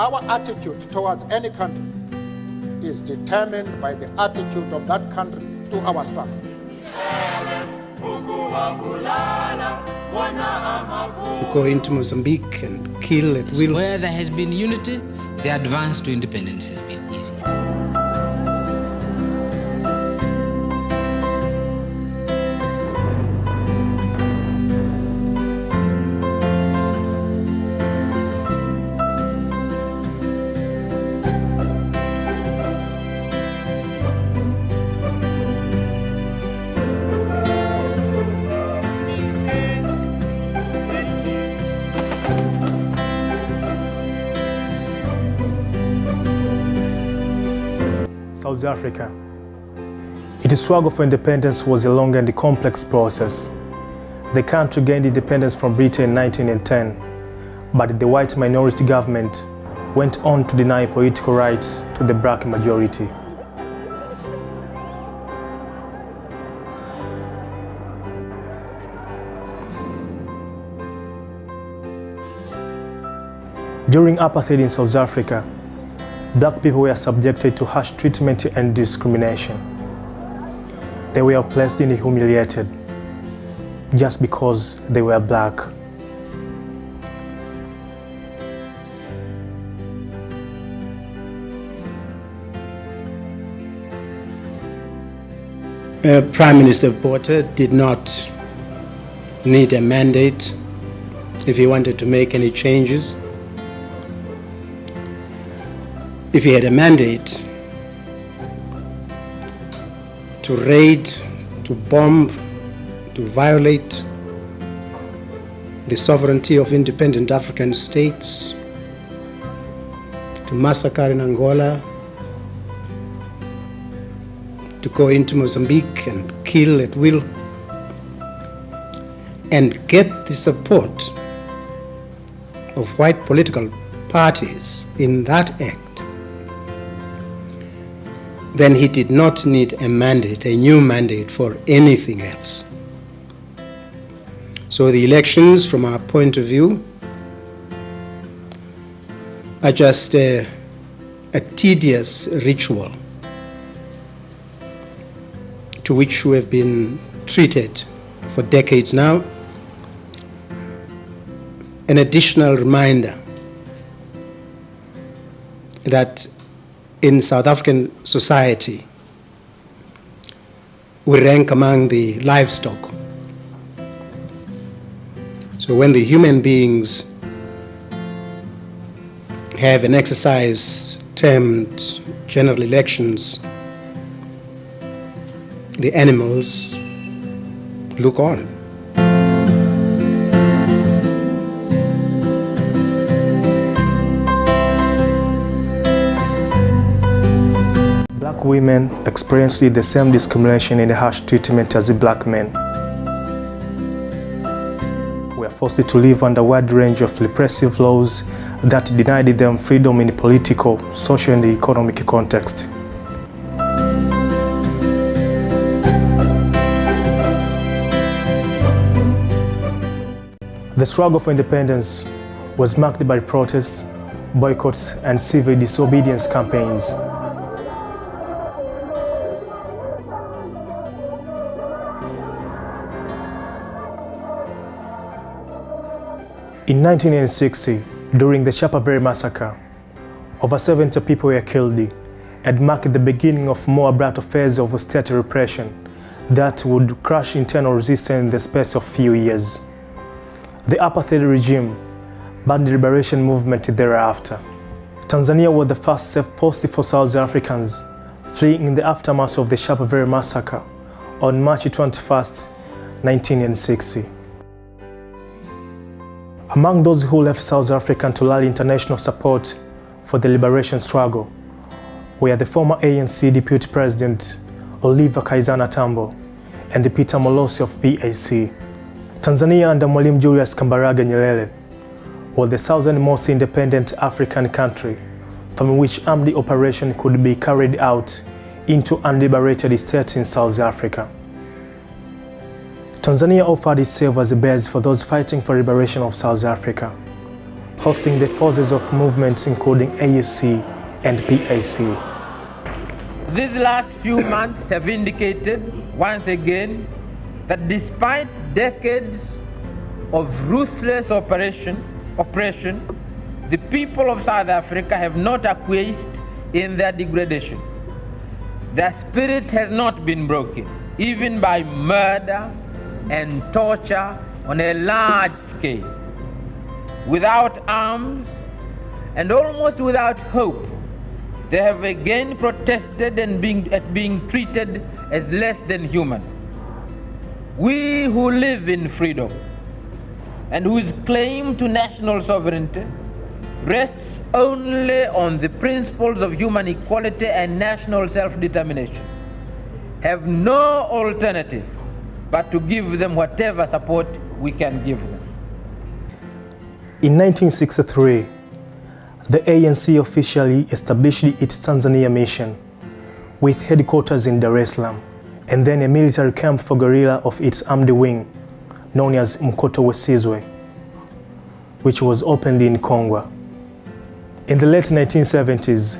Our attitude towards any country is determined by the attitude of that country to our struggle. Go into Mozambique and kill at will. Where there has been unity, the advance to independence has been easy. South Africa. Its struggle for independence was a long and complex process. The country gained independence from Britain in 1910, but the white minority government went on to deny political rights to the black majority. During apartheid in South Africa, black people were subjected to harsh treatment and discrimination. They were oppressed and humiliated just because they were black. Prime Minister Porter did not need a mandate if he wanted to make any changes. If he had a mandate to raid, to bomb, to violate the sovereignty of independent African states, to massacre in Angola, to go into Mozambique and kill at will, and get the support of white political parties in that act, then he did not need a mandate, a new mandate for anything else. So the elections, from our point of view, are just a tedious ritual to which we have been treated for decades now. An additional reminder that in South African society, we rank among the livestock. So when the human beings have an exercise termed general elections, the animals look on. Black women experienced the same discrimination and harsh treatment as the black men. We are forced to live under a wide range of repressive laws that denied them freedom in the political, social, and economic context. The struggle for independence was marked by protests, boycotts, and civil disobedience campaigns. In 1960, during the Sharpeville Massacre, over 70 people were killed and marked the beginning of more abrupt phase of state repression that would crush internal resistance in the space of few years. The apartheid regime banned the liberation movement thereafter. Tanzania was the first safe post for South Africans fleeing in the aftermath of the Sharpeville Massacre on March 21, 1960. Among those who left South Africa to rally international support for the liberation struggle were the former ANC Deputy President Oliver Kaizana Tambo and Peter Molosi of PAC. Tanzania under Mwalimu Julius Kambarage Nyerere was the southernmost independent African country from which armed operation could be carried out into unliberated states in South Africa. Tanzania offered itself as a base for those fighting for liberation of South Africa. hosting the forces of movements including AUC and PAC. These last few months have indicated, once again, that despite decades of ruthless oppression, the people of South Africa have not acquiesced in their degradation. Their spirit has not been broken, even by murder and torture on a large scale. Without arms and almost without hope, they have again protested and being treated as less than human. We who live in freedom and whose claim to national sovereignty rests only on the principles of human equality and national self-determination have no alternative but to give them whatever support we can give them. In 1963, the ANC officially established its Tanzania mission with headquarters in Dar es Salaam and then a military camp for guerrilla of its armed wing known as Mkoto Wesizwe, which was opened in Kongwa. In the late 1970s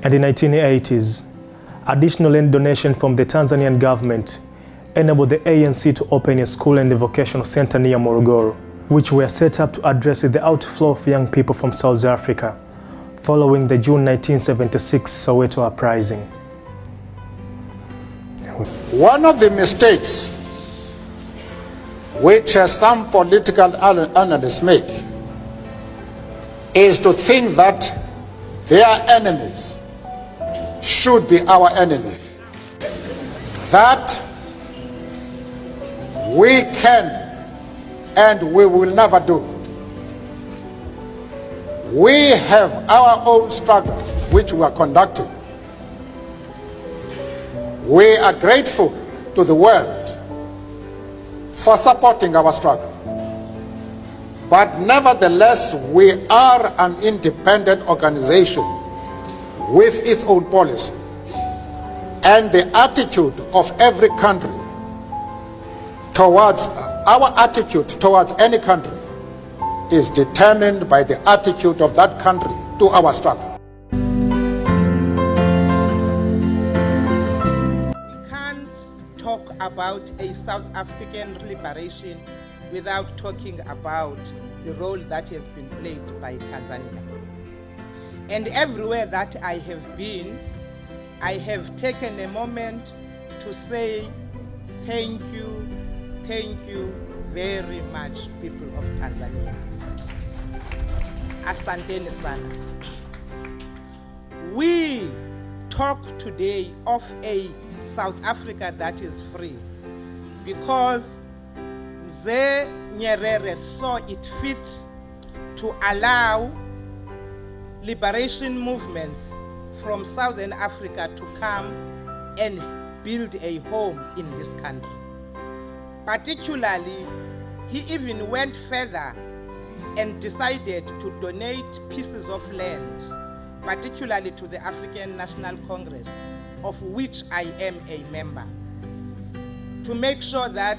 and the 1980s, additional land donation from the Tanzanian government enabled the ANC to open a school and a vocational center near Morogoro, which were set up to address the outflow of young people from South Africa following the June 1976 Soweto uprising. One of the mistakes which some political analysts make is to think that their enemies should be our enemies. That we can and we will never do. We have our own struggle which we are conducting. We are grateful to the world for supporting our struggle. But nevertheless, we are an independent organization with its own policy. And the attitude of every country towards, our attitude towards any country is determined by the attitude of that country to our struggle. We can't talk about a South African liberation without talking about the role that has been played by Tanzania. And everywhere that I have been, I have taken a moment to say thank you very much, people of Tanzania. Asanteni sana. We talk today of a South Africa that is free because Mzee Nyerere saw it fit to allow liberation movements from Southern Africa to come and build a home in this country. Particularly, he even went further and decided to donate pieces of land, particularly to the African National Congress, of which I am a member, to make sure that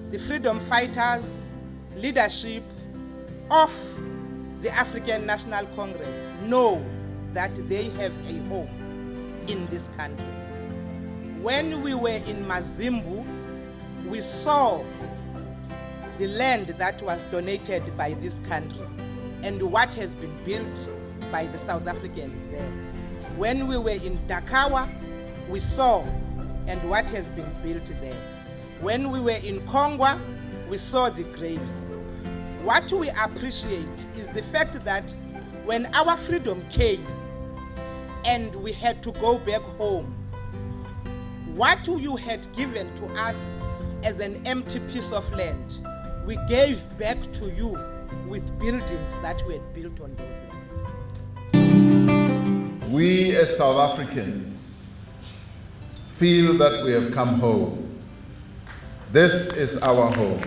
the freedom fighters, leadership of the African National Congress know that they have a home in this country. When we were in Mazimbu, we saw the land that was donated by this country and what has been built by the South Africans there. When we were in Dakawa, we saw and what has been built there. When we were in Kongwa, we saw the graves. What we appreciate is the fact that when our freedom came and we had to go back home, what you had given to us as an empty piece of land, we gave back to you with buildings that we had built on those lands. We as South Africans feel that we have come home. This is our home.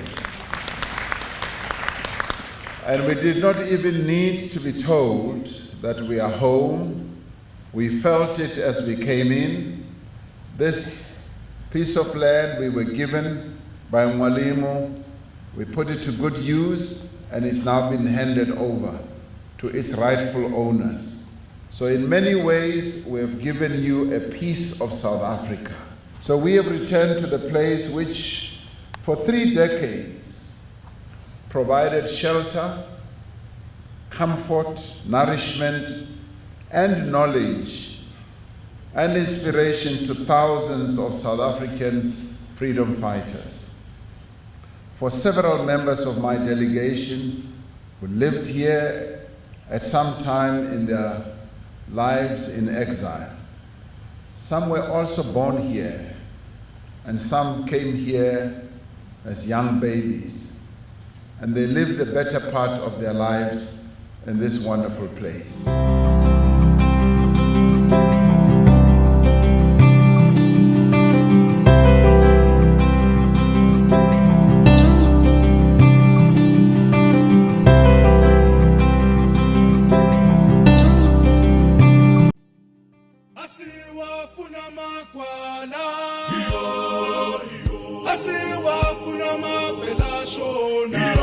And we did not even need to be told that we are home. We felt it as we came in. This piece of land we were given by Mwalimu, we put it to good use, and it's now been handed over to its rightful owners. So in many ways, we have given you a piece of South Africa. So we have returned to the place which, for 3 decades, provided shelter, comfort, nourishment, and knowledge, and inspiration to thousands of South African freedom fighters. For several members of my delegation who lived here at some time in their lives in exile, some were also born here, and some came here as young babies, and they lived the better part of their lives in this wonderful place. Asiwa funama vela shona.